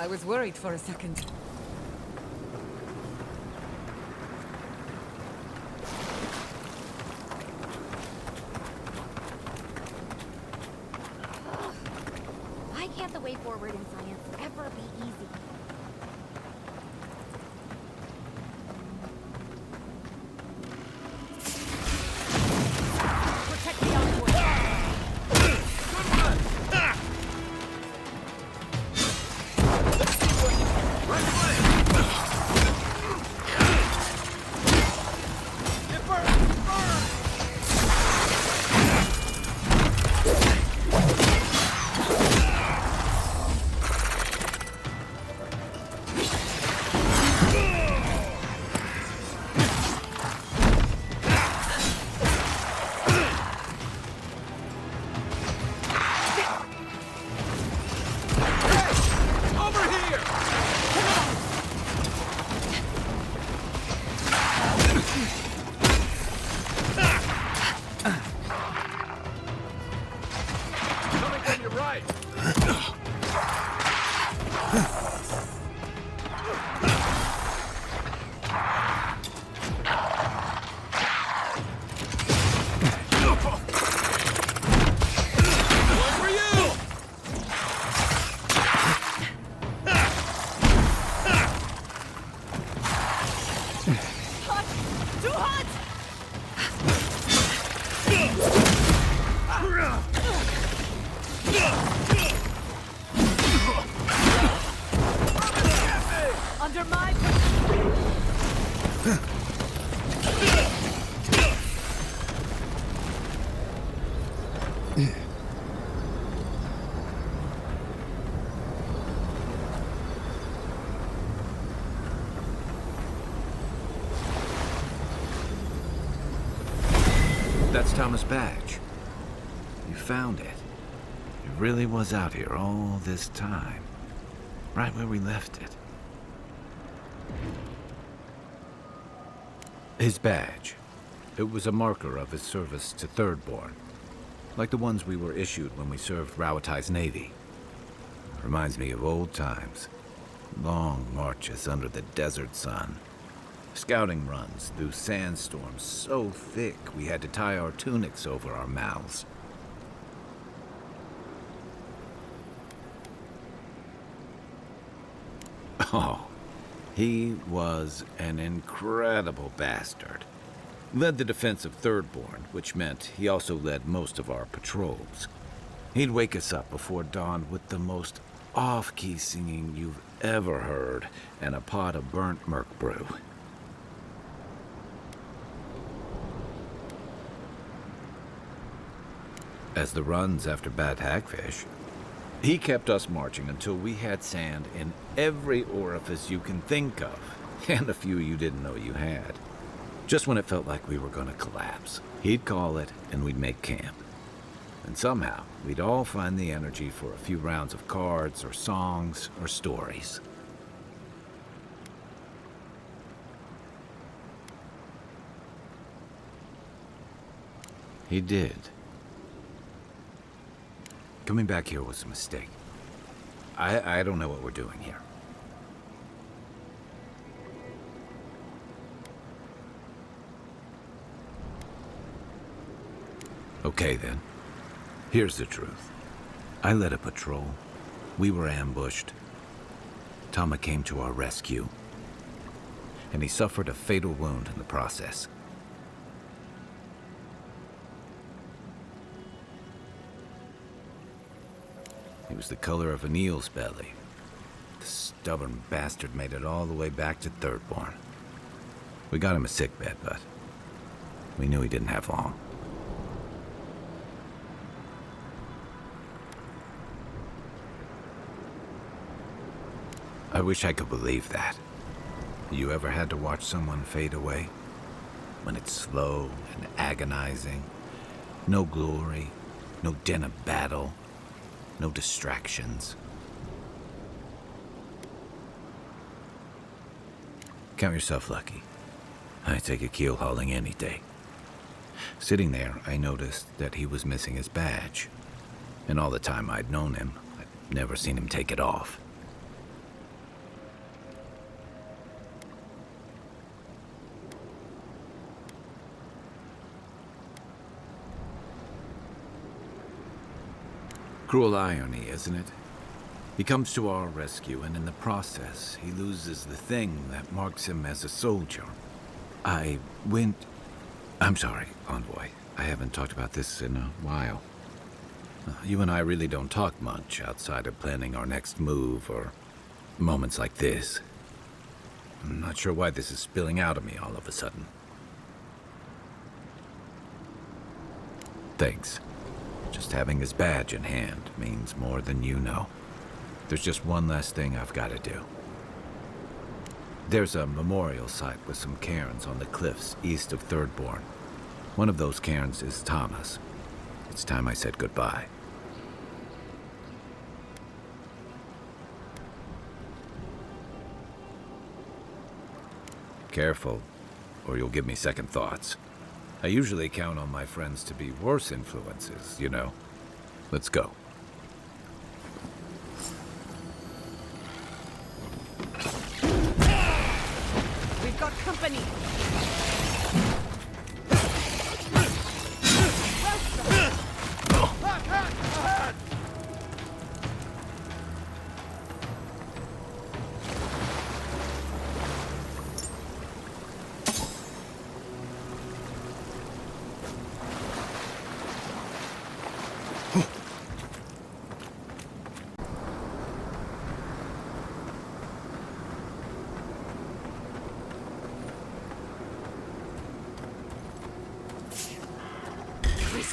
I was worried for a second. Why can't the way forward in science ever be easy? Protect the outboard. Under my... That's Thomas' badge. You found it. It really was out here all this time. Right where we left it. His badge. It was a marker of his service to Thirdborn. Like the ones we were issued when we served Rauatai's navy. Reminds me of old times. Long marches under the desert sun. Scouting runs through sandstorms so thick we had to tie our tunics over our mouths. Oh, he was an incredible bastard. Led the defense of Thirdborn, which meant he also led most of our patrols. He'd wake us up before dawn with the most off-key singing you've ever heard and a pot of burnt merc brew. As the runs after bad hagfish, he kept us marching until we had sand in every orifice you can think of, and a few you didn't know you had. Just when it felt like we were going to collapse, he'd call it and we'd make camp. And somehow, we'd all find the energy for a few rounds of cards or songs or stories. He did. Coming back here was a mistake. I don't know what we're doing here. Okay then. Here's the truth. I led a patrol. We were ambushed. Tama came to our rescue. And he suffered a fatal wound in the process. He was the color of an eel's belly. The stubborn bastard made it all the way back to Thirdborn. We got him a sickbed, but we knew he didn't have long. I wish I could believe that. You ever had to watch someone fade away? When it's slow and agonizing. No glory, no din of battle. No distractions. Count yourself lucky. I take a keel hauling any day. Sitting there, I noticed that he was missing his badge. And all the time I'd known him, I'd never seen him take it off. Cruel irony, isn't it? He comes to our rescue, and in the process, he loses the thing that marks him as a soldier. I'm sorry, Envoy. I haven't talked about this in a while. You and I really don't talk much outside of planning our next move or moments like this. I'm not sure why this is spilling out of me all of a sudden. Thanks. Just having his badge in hand means more than you know. There's just one last thing I've got to do. There's a memorial site with some cairns on the cliffs east of Thirdborn. One of those cairns is Thomas. It's time I said goodbye. Careful, or you'll give me second thoughts. I usually count on my friends to be worse influences, you know. Let's go. We've got company.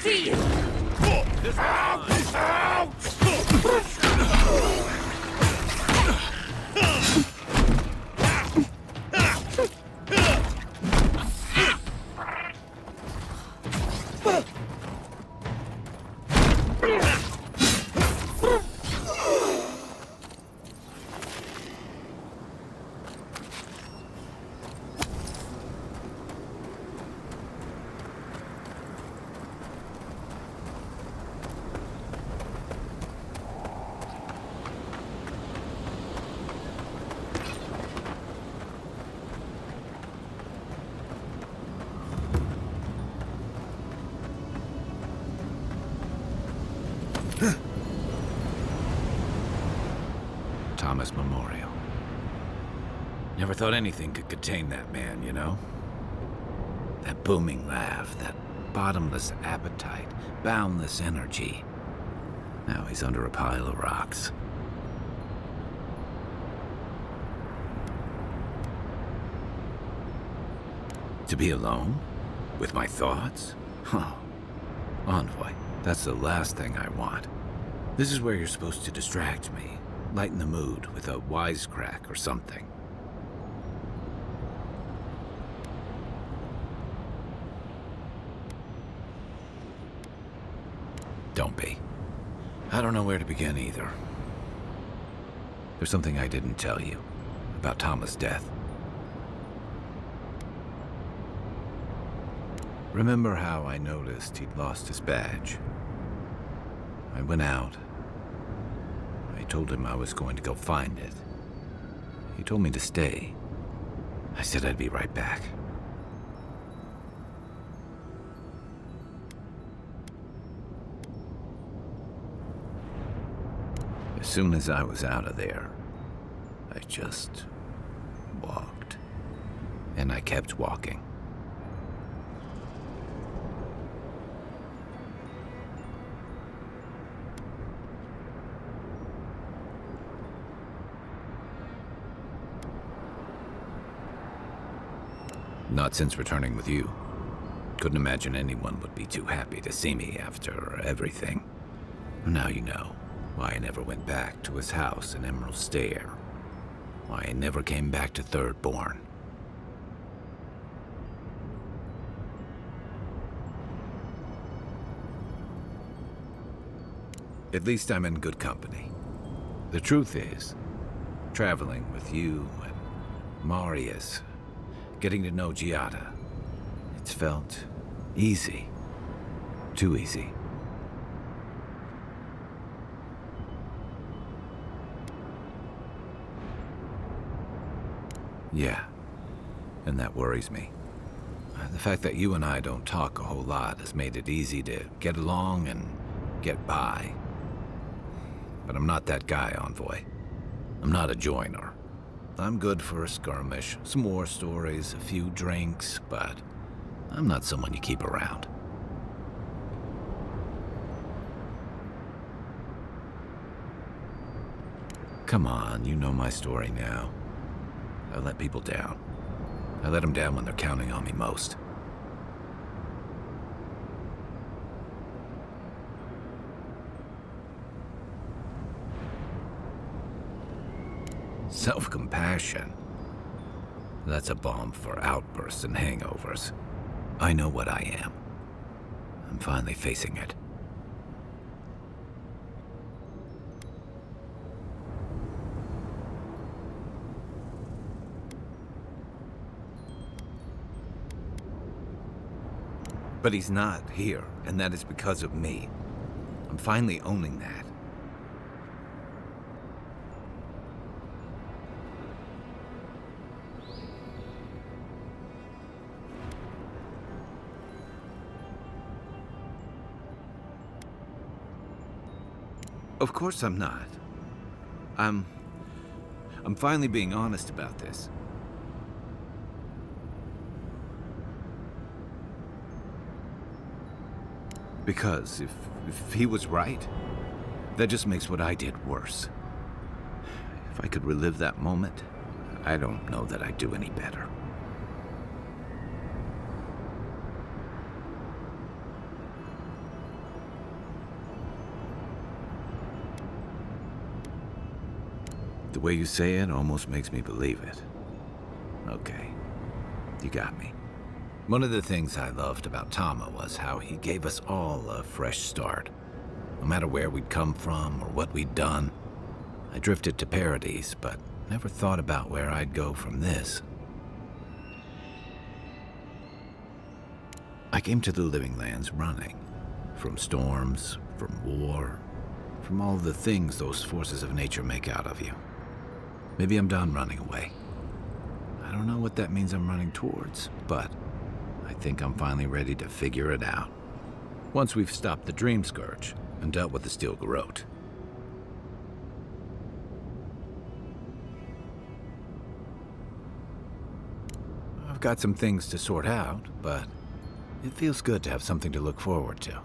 See you. Thomas Memorial. Never thought anything could contain that man, you know? That booming laugh, that bottomless appetite, boundless energy. Now he's under a pile of rocks. To be alone? With my thoughts? Huh. Envoy, that's the last thing I want. This is where you're supposed to distract me. Lighten the mood with a wisecrack or something. Don't be. I don't know where to begin either. There's something I didn't tell you about Thomas' death. Remember how I noticed he'd lost his badge? I went out. I told him I was going to go find it. He told me to stay. I said I'd be right back. As soon as I was out of there, I just walked. And I kept walking. Not since returning with you. Couldn't imagine anyone would be too happy to see me after everything. Now you know why I never went back to his house in Emerald Stair. Why I never came back to Thirdborn. At least I'm in good company. The truth is, traveling with you and Marius, getting to know Giada, it's felt easy. Too easy. Yeah, and that worries me. The fact that you and I don't talk a whole lot has made it easy to get along and get by. but I'm not that guy, Envoy. I'm not a joiner. I'm good for a skirmish, some war stories, a few drinks, but I'm not someone you keep around. Come on, you know my story now. I let people down. I let them down when they're counting on me most. Self-compassion. That's a balm for outbursts and hangovers. I know what I am. I'm finally facing it. But he's not here, and that is because of me. I'm finally owning that. Of course I'm not. I'm finally being honest about this. Because if he was right, that just makes what I did worse. If I could relive that moment, I don't know that I'd do any better. The way you say it almost makes me believe it. Okay, you got me. One of the things I loved about Tama was how he gave us all a fresh start. No matter where we'd come from or what we'd done. I drifted to Paradise, but never thought about where I'd go from this. I came to the Living Lands running. From storms, from war, from all the things those forces of nature make out of you. Maybe I'm done running away. I don't know what that means I'm running towards, but I think I'm finally ready to figure it out. Once we've stopped the Dream Scourge and dealt with the Steel Garrote. I've got some things to sort out, but it feels good to have something to look forward to.